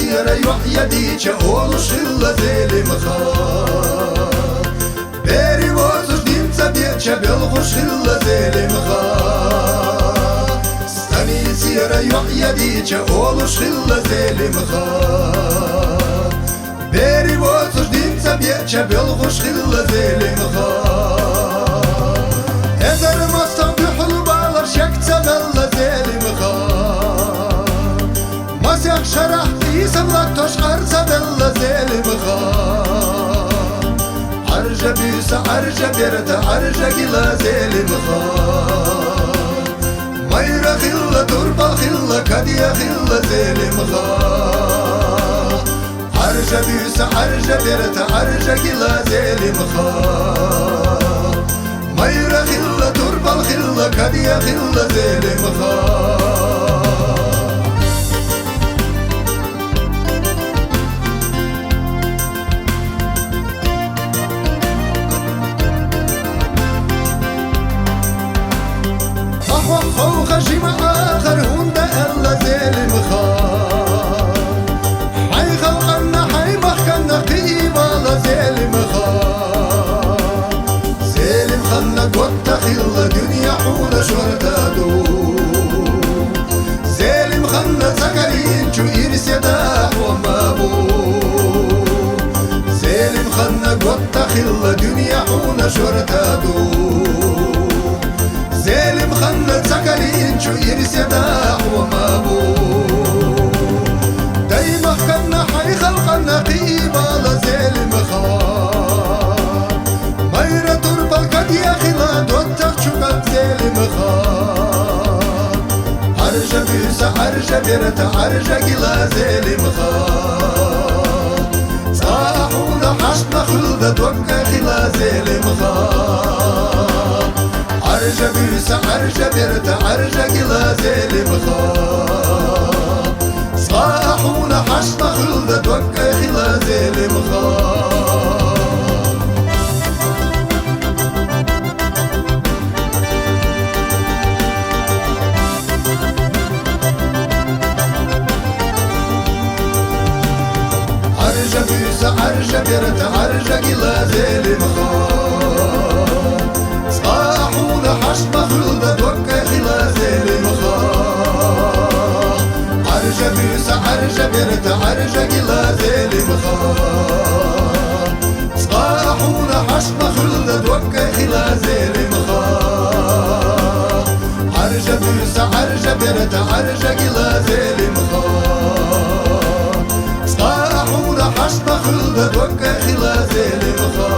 سيرة يحيى ديك أولو شغلة زيلم خا بيري وزوش ديمتا بيتشا بيلغو شغلة زيلم خا ستاني سيرة يحيى ديك أولو شغلة زيلم خا بيري وزوش ديمتا بيتشا بيلغو شغلة زيلم خا ازر مستم بحلو بالر شكتا بلا زيلم خا مسيح شرح فيسم لكتوش عرزة بلا زيلم خا عرجة بيسا عرجة بيرتا عرجة قلا زيلم خا ميرا خلة تربة خلة كديا خلة زيلم خا عرجة بيسا عرجة بيرتا عرجة قلا زيلم خا ميرا خلة تربة خلة كديا خلة زيلم خا خوخ جمع آخر هندا ألا زيلم خا حي خلقنا حي مخكنا قيبالا زيلم خا زيلم خلنا قد خلا دنيا حول شهدادو زيلم خلنا زكرين شو إرس يداح ومابو زيلم خلنا قد خلا دنيا حول شهدادو زيلم خلنا زكرين شو إرس يداح ومابو دايما خلنا حي خلقنا قيبالا زيلم خا ميرا تربة الكديا خلا دوتك شوكت زيلم خا عرجة بيسا عرجة بيرتا عرجة قلا زيلم خا صاحونا حشنا خلدة دوكا خلا زيلم خا عرجة بيسا عرجة بيرتا عرجة قلا زيلم خا صاحونا حشنا خلدة دوكا خلا زيلم خا عرجة بيسا عرجة بيرتا عرجة قلا زيلم خا صاحونا حشنا خلدة دوكا خلا زيلم خا عرجة بيسا عرجة بيرتا عرجة قلا زيلم خا صاحونا حشنا خلدة دوكا خلا زيلم خا عرجة بيسا عرجة بيرتا عرجة قلا زيلم خا صاحونا حشنا خلدة دوكا خلا زيلم خا